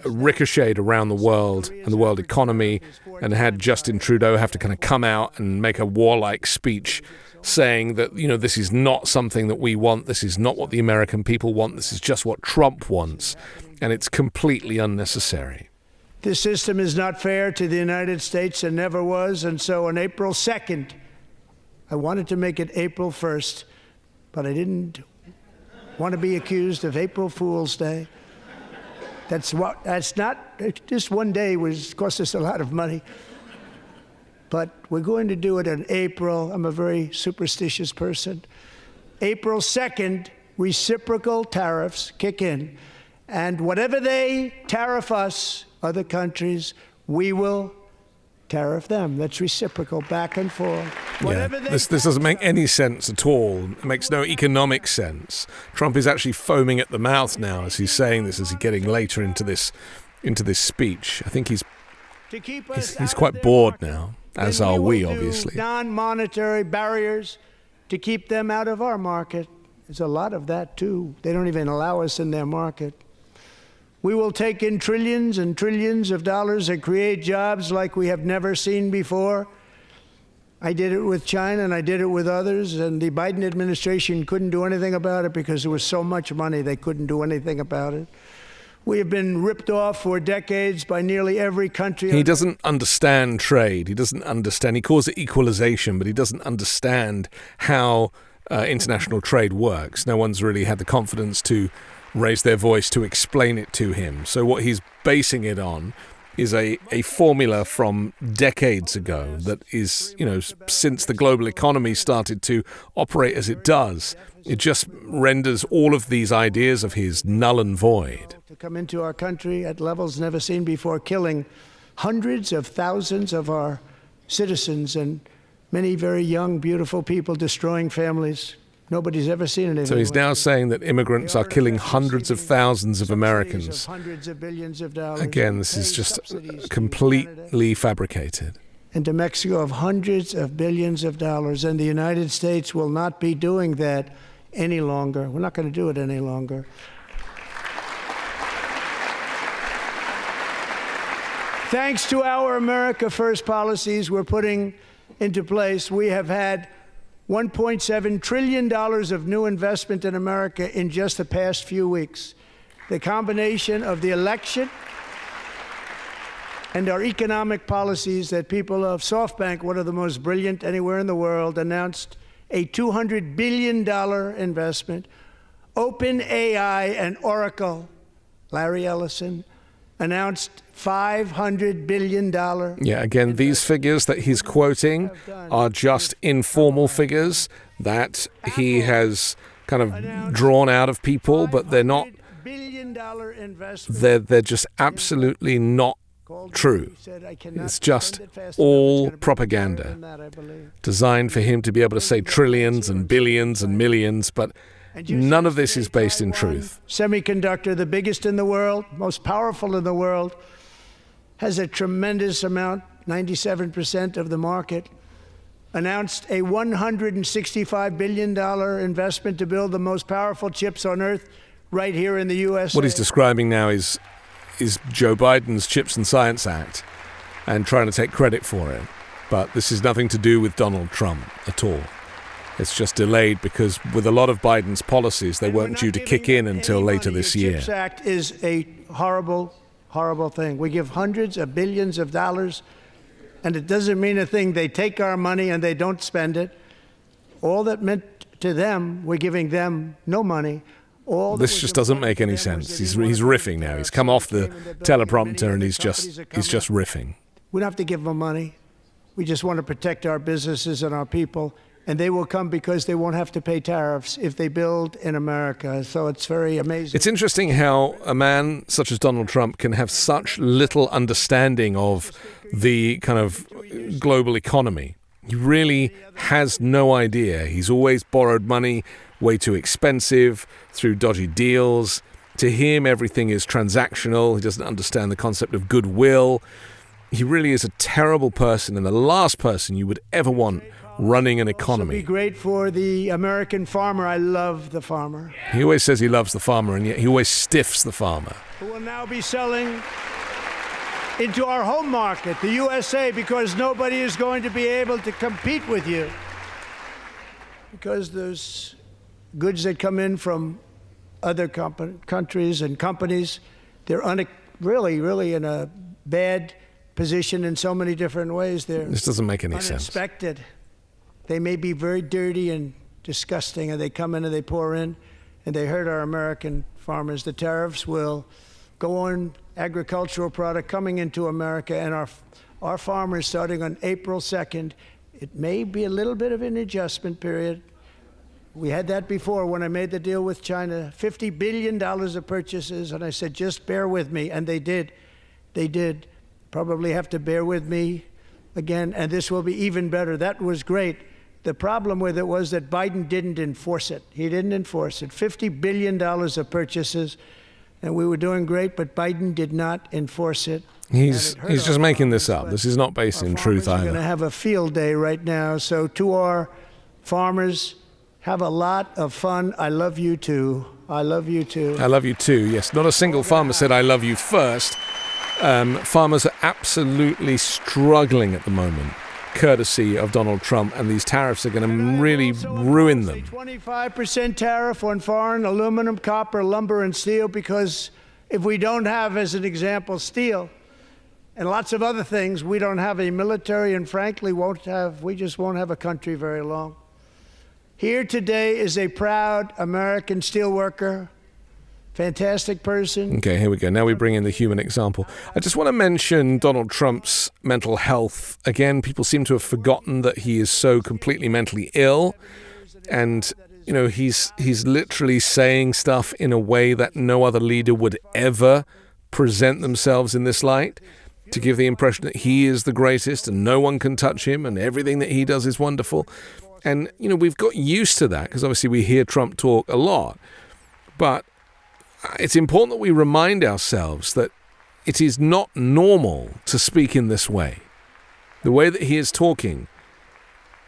ricocheted around the world and the world economy, and had Justin Trudeau have to kind of come out and make a warlike speech saying that, this is not something that we want, this is not what the American people want, this is just what Trump wants, and it's completely unnecessary. This system is not fair to the United States and never was, and so on April 2nd, I wanted to make it April 1st, but I didn't want to be accused of April Fool's Day. That's not, just one day cost us a lot of money. But we're going to do it in April. I'm a very superstitious person. April 2nd, reciprocal tariffs kick in. And whatever they tariff us, other countries, we will tariff them. That's reciprocal, back and forth. This doesn't make any sense at all. It makes no economic sense. Trump is actually foaming at the mouth now as he's saying this, as he's getting later into this speech. I think he's quite bored now, as are we, obviously. Non-monetary barriers to keep them out of our market. There's a lot of that, too. They don't even allow us in their market. We will take in trillions and trillions of dollars and create jobs like we have never seen before. I did it with China and I did it with others, and the Biden administration couldn't do anything about it because there was so much money they couldn't do anything about it. We have been ripped off for decades by nearly every country. He doesn't understand trade. He doesn't understand. He calls it equalization, but he doesn't understand how international trade works. No one's really had the confidence to raise their voice to explain it to him. So what he's basing it on is a formula from decades ago that is, since the global economy started to operate as it does, it just renders all of these ideas of his null and void. To come into our country at levels never seen before, killing hundreds of thousands of our citizens and many very young, beautiful people, destroying families. Nobody's ever seen anything. So he's now saying that immigrants are killing hundreds of thousands of Americans. Hundreds of billions of dollars. Again, this is just completely fabricated. Into Mexico of hundreds of billions of dollars, and the United States will not be doing that any longer. We're not going to do it any longer. Thanks to our America First policies we're putting into place, we have had $1.7 trillion of new investment in America in just the past few weeks. The combination of the election and our economic policies that people of SoftBank, one of the most brilliant anywhere in the world, announced a $200 billion investment. OpenAI and Oracle, Larry Ellison, announced $500 billion. Yeah, again, these figures that he's quoting are just informal figures that he has kind of drawn out of people, but they're not. They're just absolutely not true. It's just all propaganda designed for him to be able to say trillions and billions and millions, but none of this is based in truth. Semiconductor, the biggest in the world, most powerful in the world, has a tremendous amount, 97% of the market, announced a $165 billion investment to build the most powerful chips on earth right here in the U.S. What he's describing now is Joe Biden's Chips and Science Act and trying to take credit for it. But this is nothing to do with Donald Trump at all. It's just delayed because with a lot of Biden's policies, they weren't due to kick in until later this year. The CHIPS Act is a horrible, horrible thing. We give hundreds of billions of dollars, and it doesn't mean a thing. They take our money and they don't spend it. All that meant to them, we're giving them no money. This just doesn't make any sense. He's riffing now. He's come off the teleprompter and he's just riffing. We don't have to give them money. We just want to protect our businesses and our people. And they will come because they won't have to pay tariffs if they build in America. So it's very amazing. It's interesting how a man such as Donald Trump can have such little understanding of the kind of global economy. He really has no idea. He's always borrowed money way too expensive through dodgy deals. To him, everything is transactional. He doesn't understand the concept of goodwill. He really is a terrible person and the last person you would ever want running an economy. It would be great for the American farmer. I love the farmer. He always says he loves the farmer, and yet he always stiffs the farmer. Who will now be selling into our home market, the USA, because nobody is going to be able to compete with you. Because those goods that come in from other countries and companies, they're really in a bad position in so many different ways. This doesn't make any sense. Unexpected. They may be very dirty and disgusting, and they come in and they pour in, and they hurt our American farmers. The tariffs will go on agricultural product coming into America, and our farmers, starting on April 2nd, it may be a little bit of an adjustment period. We had that before when I made the deal with China, $50 billion of purchases, and I said, just bear with me, and they did. They did. Probably have to bear with me again, and this will be even better. That was great. The problem with it was that Biden didn't enforce it. He didn't enforce it. $50 billion of purchases, and we were doing great, but Biden did not enforce it. He's just making this up. This is not based in truth either. We're going to have a field day right now. So to our farmers, have a lot of fun. I love you too. I love you too. I love you too, yes. Not a single farmer said I love you first. Farmers are absolutely struggling at the moment, courtesy of Donald Trump, and these tariffs are going to really ruin them. 25% tariff on foreign aluminum, copper, lumber, and steel, because if we don't have, as an example, steel and lots of other things, we don't have a military, and frankly, we just won't have a country very long. Here today is a proud American steelworker. Fantastic person. Okay, here we go. Now we bring in the human example. I just want to mention Donald Trump's mental health. Again, people seem to have forgotten that he is so completely mentally ill. And, you know, he's literally saying stuff in a way that no other leader would ever present themselves in this light, to give the impression that he is the greatest and no one can touch him and everything that he does is wonderful. And, you know, we've got used to that because obviously we hear Trump talk a lot. But it's important that we remind ourselves that it is not normal to speak in this way. The way that he is talking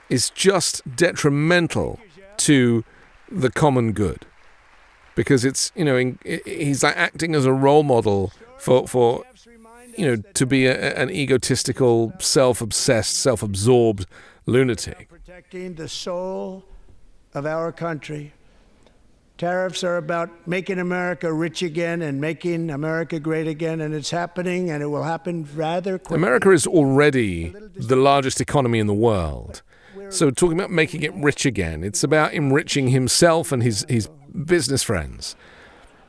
is just detrimental to the common good, because it's, you know, he's like acting as a role model for you know, to be an egotistical, self-obsessed, self-absorbed lunatic. Protecting the soul of our country. Tariffs are about making America rich again and making America great again, and it's happening, and it will happen rather quickly. America is already the largest economy in the world. So talking about making it rich again, it's about enriching himself and his business friends.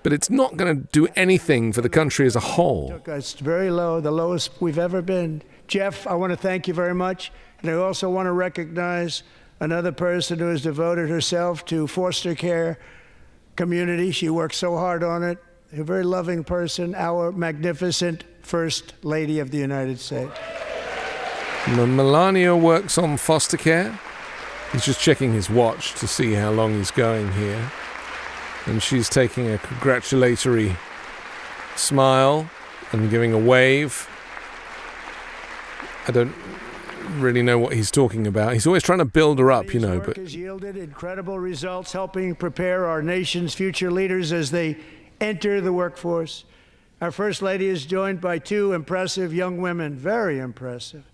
But it's not going to do anything for the country as a whole. It's very low, the lowest we've ever been. Jeff, I want to thank you very much. And I also want to recognize another person who has devoted herself to foster care community. She works so hard on it. a very loving person, our magnificent First Lady of the United States. Melania works on foster care. He's just checking his watch to see how long he's going here. And she's taking a congratulatory smile and giving a wave. I don't really know what he's talking about. He's always trying to build her up, you know. But has yielded incredible results, helping prepare our nation's future leaders as they enter the workforce. Our First Lady is joined by two impressive young women, very impressive.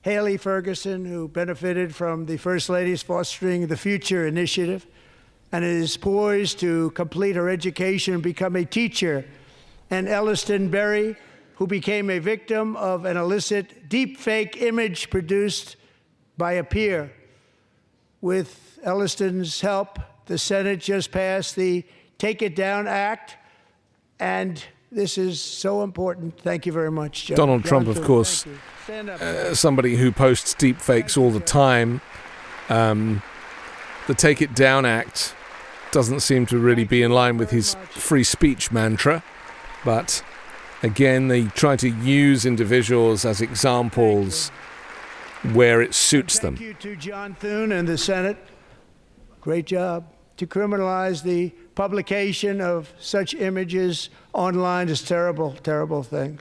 Haley Ferguson, who benefited from the First Lady's Fostering the Future initiative and is poised to complete her education and become a teacher. And Elliston Berry, who became a victim of an illicit deepfake image produced by a peer. With Elliston's help, the Senate just passed the Take It Down Act, and this is so important. Thank you very much, John. Donald Trump, of course, somebody who posts deepfakes all the time. The Take It Down Act doesn't seem to really be in line with his free speech mantra, but again, they try to use individuals as examples where it suits them. Thank you to John Thune and the Senate. Great job. To criminalize the publication of such images online is terrible, terrible thing.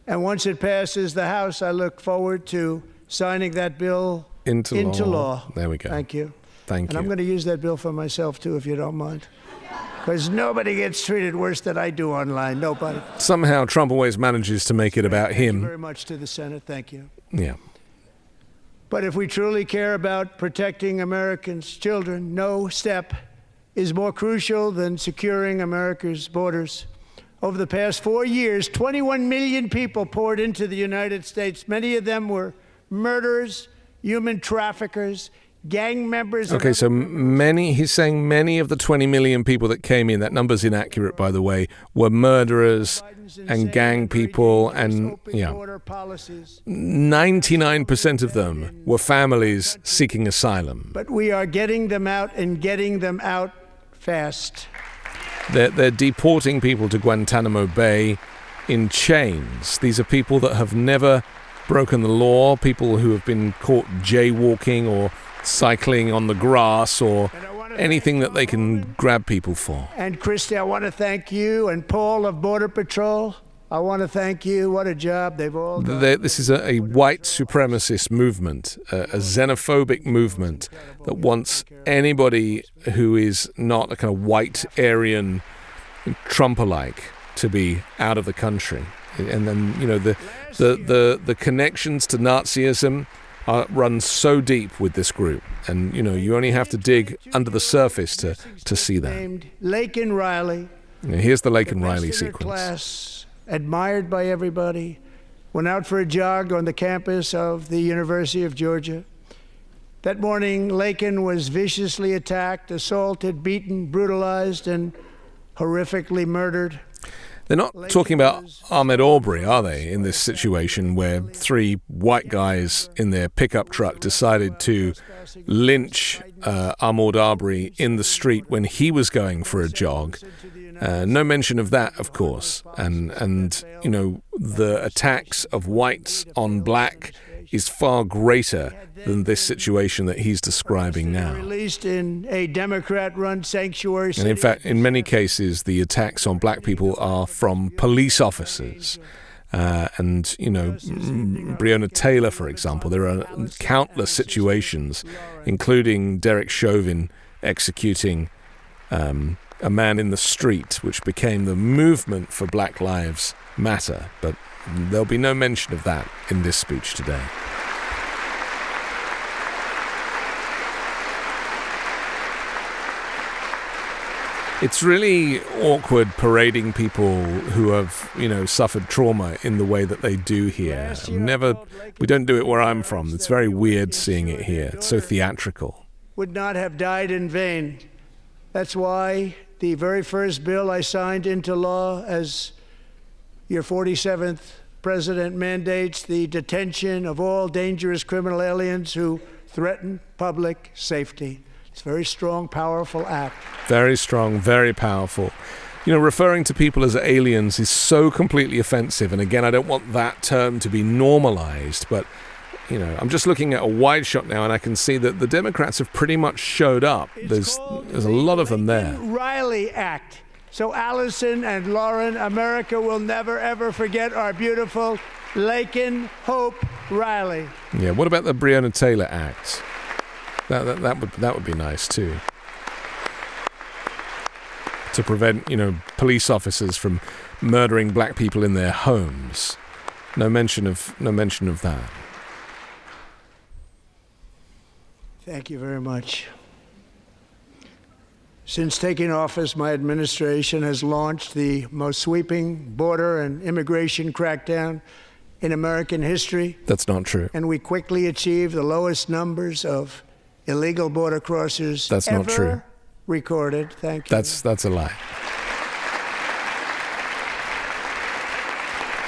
And once it passes the House, I look forward to signing that bill into law. There we go. Thank you. Thank you. And I'm going to use that bill for myself, too, if you don't mind. Because nobody gets treated worse than I do online. Nobody. Somehow Trump always manages to make it about him. Thank you very much to the Senate. Thank you. Yeah. But if we truly care about protecting Americans' children, no step is more crucial than securing America's borders. Over the past 4 years, 21 million people poured into the United States. Many of them were murderers, human traffickers, gang members. Okay, so he's saying many of the 20 million people that came in, that number's inaccurate, by the way, were murderers and gang people, and 99% of them were families seeking asylum. But we are getting them out and getting them out fast. They're deporting people to Guantanamo Bay in chains. These are people that have never broken the law, people who have been caught jaywalking or cycling on the grass or anything that they can grab people for. And Christy, I want to thank you, and Paul of Border Patrol. I want to thank you. What a job they've all done. This is a white supremacist movement, a xenophobic movement that wants anybody who is not a kind of white Aryan Trump-alike to be out of the country. And then, you know, the connections to Nazism run so deep with this group, and you know, you only have to dig under the surface to see that. Named Laken Riley. Here's the Laken Riley sequence. Class, admired by everybody, went out for a jog on the campus of the University of Georgia. That morning, Laken was viciously attacked, assaulted, beaten, brutalized, and horrifically murdered. They're not talking about Ahmaud Arbery, are they, in this situation where three white guys in their pickup truck decided to lynch Ahmaud Arbery in the street when he was going for a jog? No mention of that, of course. And you know, the attacks of whites on black is far greater than this situation that he's describing now. Released in a Democrat-run sanctuary city. And in fact, in many cases, the attacks on black people are from police officers. And, you know, Breonna Taylor, for example, there are countless situations, including Derek Chauvin executing a man in the street, which became the movement for Black Lives Matter. But there'll be no mention of that in this speech today. It's really awkward parading people who have, you know, suffered trauma in the way that they do here. We don't do it where I'm from. It's very weird seeing it here. It's so theatrical. Would not have died in vain. That's why the very first bill I signed into law as your 47th president mandates the detention of all dangerous criminal aliens who threaten public safety. It's a very strong, powerful act. Very strong, very powerful. Referring to people as aliens is so completely offensive. And again, I don't want that term to be normalized, but, I'm just looking at a wide shot now and I can see that the Democrats have pretty much showed up. There's a lot of them there. Riley Act. So Allison and Lauren, America will never, ever forget our beautiful Laken Hope Riley. Yeah, what about the Breonna Taylor Act? That would be nice too. To prevent, police officers from murdering black people in their homes. No mention of that. Thank you very much. Since taking office, my administration has launched the most sweeping border and immigration crackdown in American history. That's not true. And we quickly achieved the lowest numbers of illegal border crossers That's ever not true. Recorded. Thank you. That's a lie.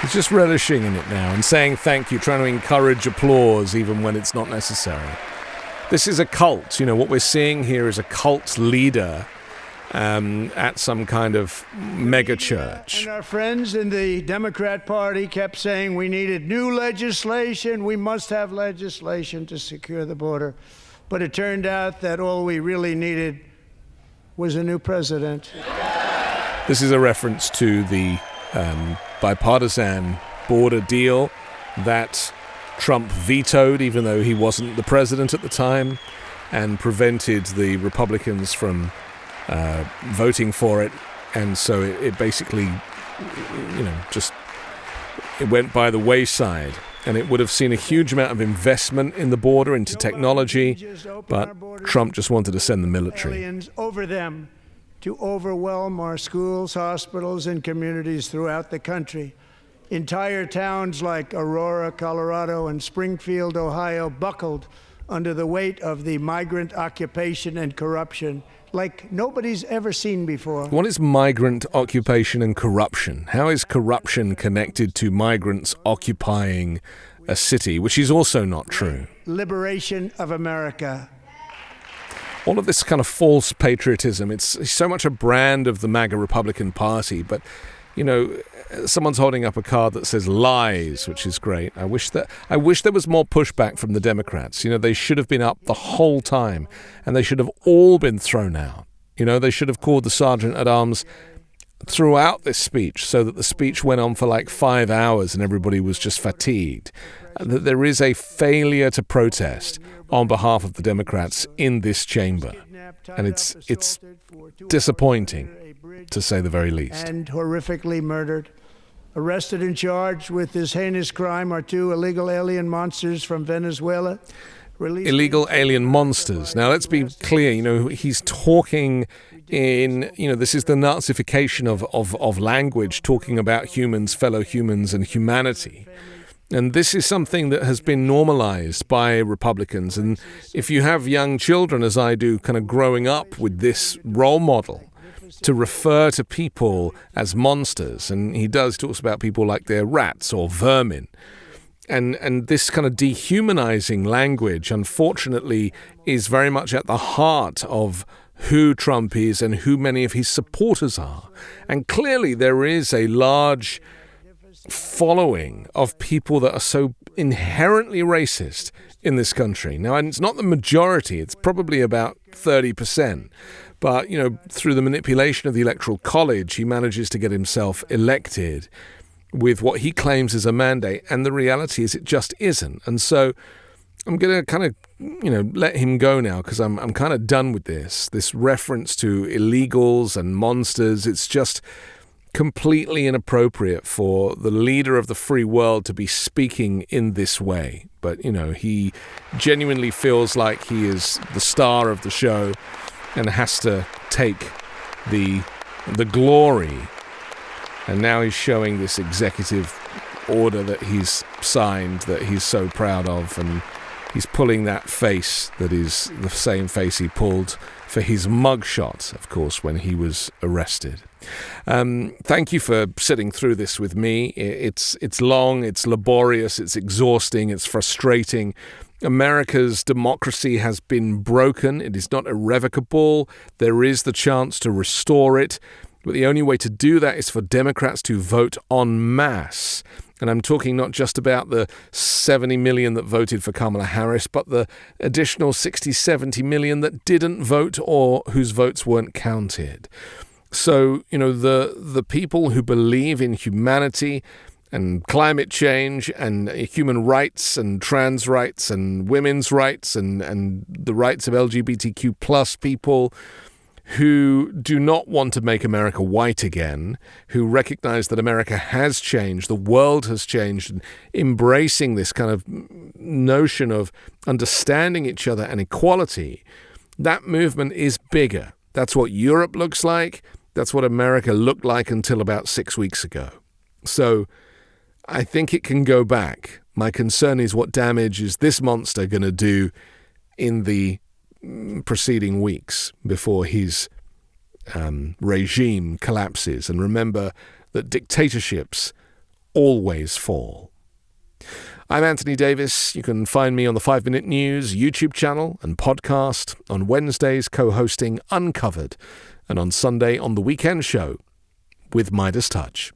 He's just relishing in it now and saying thank you, trying to encourage applause even when it's not necessary. This is a cult. What we're seeing here is a cult leader at some kind of mega church. And our friends in the Democrat Party kept saying we needed new legislation. We must have legislation to secure the border. But it turned out that all we really needed was a new president. This is a reference to the bipartisan border deal that Trump vetoed, even though he wasn't the president at the time, and prevented the Republicans from voting for it. And so it basically, it went by the wayside. And it would have seen a huge amount of investment in the border, into technology, but Trump just wanted to send the military. Aliens over them to overwhelm our schools, hospitals, and communities throughout the country. Entire towns like Aurora, Colorado, and Springfield, Ohio, buckled under the weight of the migrant occupation and corruption like nobody's ever seen before. What is migrant occupation and corruption? How is corruption connected to migrants occupying a city, which is also not true? Liberation of America. All of this kind of false patriotism, it's so much a brand of the MAGA Republican Party, but, someone's holding up a card that says lies, which is great. I wish there was more pushback from the Democrats. They should have been up the whole time, and they should have all been thrown out. They should have called the sergeant at arms throughout this speech, so that the speech went on for like 5 hours and everybody was just fatigued. That there is a failure to protest on behalf of the Democrats in this chamber, and it's disappointing, to say the very least. And horrifically murdered. Arrested and charged with this heinous crime are 2 illegal alien monsters from Venezuela. Illegal alien monsters. Now, let's be clear, he's talking in, this is the Nazification of language, talking about humans, fellow humans, and humanity. And this is something that has been normalized by Republicans. And if you have young children, as I do, kind of growing up with this role model, to refer to people as monsters, and he talks about people like they're rats or vermin. And this kind of dehumanizing language, unfortunately, is very much at the heart of who Trump is and who many of his supporters are. And clearly there is a large following of people that are so inherently racist in this country. Now, and it's not the majority, it's probably about 30%. But, through the manipulation of the Electoral College, he manages to get himself elected with what he claims is a mandate. And the reality is it just isn't. And so I'm going to kind of, let him go now, because I'm kind of done with this reference to illegals and monsters. It's just completely inappropriate for the leader of the free world to be speaking in this way. But, he genuinely feels like he is the star of the show and has to take the glory. And now he's showing this executive order that he's signed, that he's so proud of, and he's pulling that face that is the same face he pulled for his mugshot, of course, when he was arrested. Thank you for sitting through this with me. It's long, it's laborious, it's exhausting, it's frustrating. America's democracy has been broken. It is not irrevocable. There is the chance to restore it. But the only way to do that is for Democrats to vote en masse. And I'm talking not just about the 70 million that voted for Kamala Harris, but the additional 60, 70 million that didn't vote or whose votes weren't counted. So, the people who believe in humanity and climate change and human rights and trans rights and women's rights and the rights of LGBTQ plus people, who do not want to make America white again, who recognize that America has changed, the world has changed, and embracing this kind of notion of understanding each other and equality, that movement is bigger. That's what Europe looks like. That's what America looked like until about 6 weeks ago. So I think it can go back. My concern is what damage is this monster going to do in the preceding weeks before his regime collapses. And remember that dictatorships always fall. I'm Anthony Davis. You can find me on the 5 Minute News YouTube channel and podcast, on Wednesdays co-hosting Uncovered, and on Sunday on The Weekend Show with Midas Touch.